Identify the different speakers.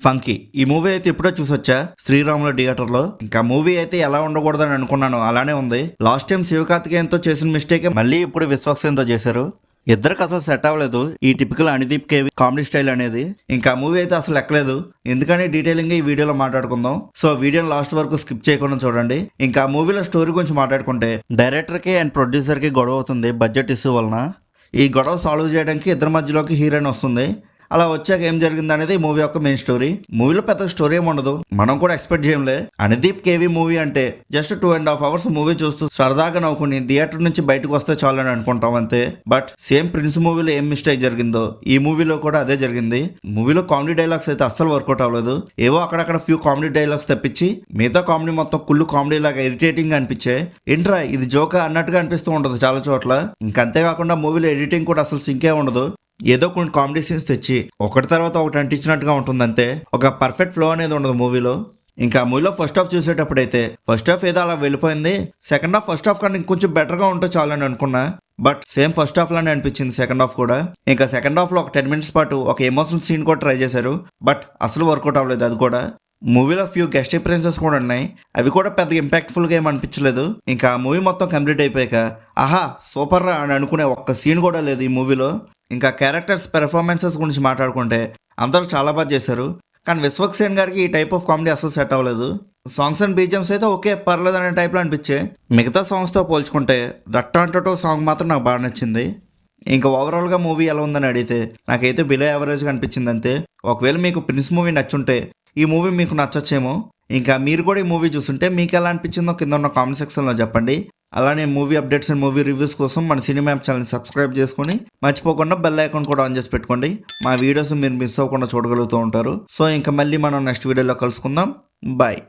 Speaker 1: Funky ఈ movie అయితే ఇప్పుడే చూసొచ్చా శ్రీరాముల థియేటర్ లో. ఇంకా మూవీ అయితే ఎలా ఉండకూడదని అనుకున్నాను, అలానే ఉంది. లాస్ట్ టైం శివకార్తికేయన్తో చేసిన మిస్టేక్ మళ్ళీ ఇప్పుడు విశ్వక్సేన్తో చేశారు. ఇద్దరికి అసలు సెట్ అవ్వలేదు ఈ typical Anideep KV comedy style అనేది. ఇంకా మూవీ అయితే అసలు ఎక్కలేదు. ఎందుకని డీటెయిలింగ్ ఈ వీడియోలో మాట్లాడుకుందాం. సో వీడియోని లాస్ట్ వరకు స్కిప్ చేయకుండా చూడండి. ఇంకా మూవీలో స్టోరీ గురించి మాట్లాడుకుంటే డైరెక్టర్ కి అండ్ ప్రొడ్యూసర్ కి గొడవ అవుతుంది బడ్జెట్ ఇష్యూ వలన. ఈ గొడవ సాల్వ్ చేయడానికి ఇద్దరి మధ్యలోకి హీరోయిన్ వస్తుంది. అలా వచ్చాక ఏం జరిగింది అనేది మూవీ యొక్క మెయిన్ స్టోరీ. మూవీలో పెద్ద స్టోరీ ఏమి ఉండదు, మనం కూడా ఎక్స్పెక్ట్ చేయంలే. అనుదీప్ కేవి మూవీ అంటే జస్ట్ 2.5 hours మూవీ చూస్తూ సరదాగా నవ్వుకుని థియేటర్ నుంచి బయటకు వస్తే చాలు అని అనుకుంటాం అంతే. బట్ సేమ్ ప్రిన్స్ మూవీలో ఏం మిస్టేక్ జరిగిందో ఈ మూవీలో కూడా అదే జరిగింది. మూవీలో కామెడీ డైలాగ్స్ అయితే అస్సలు వర్కౌట్ అవ్వలేదు. ఏవో అక్కడక్కడ ఫ్యూ కామెడీ డైలాగ్స్ తప్పించి మిగతా కామెడీ మొత్తం కుళ్ళు కామెడీ లాగా ఇరిటేటింగ్ అనిపించే. ఏంట్రా ఇది జోకా అన్నట్టుగా అనిపిస్తూ ఉంటుంది చాలా చోట్ల. ఇంకంతేకాకుండా మూవీలో ఎడిటింగ్ కూడా అసలు సింకే ఉండదు. ఏదో కొన్ని కామెడీ సీన్స్ తెచ్చి ఒకటి తర్వాత ఒకటి అంటించినట్టుగా ఉంటుంది అంతే. ఒక పర్ఫెక్ట్ ఫ్లో అనేది ఉండదు మూవీలో. ఇంకా మూవీలో ఫస్ట్ హాఫ్ చూసేటప్పుడైతే ఫస్ట్ హాఫ్ ఏదో అలా వెళ్ళిపోయింది. సెకండ్ హాఫ్ ఫస్ట్ హాఫ్ కానీ ఇంకొంచెం బెటర్గా ఉంటే చాలని అనుకున్నా. బట్ సేమ్ ఫస్ట్ హాఫ్ లానే అనిపించింది సెకండ్ హాఫ్ కూడా. ఇంకా సెకండ్ హాఫ్ లో ఒక 10 minutes పాటు ఒక ఎమోషనల్ సీన్ కూడా ట్రై చేశారు. బట్ అసలు వర్కౌట్ అవ్వలేదు అది కూడా. మూవీలో ఫ్యూ గెస్ట్ అపియరెన్సెస్ కూడా ఉన్నాయి, అవి కూడా పెద్ద ఇంపాక్ట్ఫుల్గా ఏం అనిపించలేదు. ఇంకా మూవీ మొత్తం కంప్లీట్ అయిపోయాక ఆహా సూపర్ రా అని అనుకునే ఒక్క సీన్ కూడా లేదు ఈ మూవీలో. ఇంకా క్యారెక్టర్స్ పెర్ఫార్మెన్సెస్ గురించి మాట్లాడుకుంటే అందరూ చాలా బాగా చేశారు. కానీ విశ్వక్సేన్ గారికి ఈ టైప్ ఆఫ్ కామెడీ అసలు సెట్ అవ్వలేదు. సాంగ్స్ అండ్ బీజిఎమ్స్ అయితే ఓకే పర్లేదు అనే టైప్లో అనిపించే. మిగతా సాంగ్స్తో పోల్చుకుంటే రట్టంటో సాంగ్ మాత్రం నాకు బాగా నచ్చింది. ఇంకా ఓవరాల్గా మూవీ ఎలా ఉందని అడిగితే నాకైతే బిలో యావరేజ్గా అనిపించింది అంతే. ఒకవేళ మీకు ప్రిన్స్ మూవీ నచ్చుంటే ఈ మూవీ మీకు నచ్చచ్చేమో. ఇంకా మీరు కూడా ఈ మూవీ చూస్తుంటే మీకు ఎలా అనిపించిందో కింద ఉన్న కామెంట్ సెక్షన్లో చెప్పండి. అలానే movie updates and movie reviews కోసం మన సినిమా యాప్ ఛానల్ని సబ్స్క్రైబ్ చేసుకొని మర్చిపోకుండా బెల్ ఐకాన్ కూడా ఆన్ చేసి పెట్టుకోండి. మా వీడియోస్ మీరు మిస్ అవ్వకుండా చూడగలుగుతూ ఉంటారు. సో ఇంకా మళ్ళీ మనం నెక్స్ట్ వీడియోలో కలుసుకుందాం. బాయ్.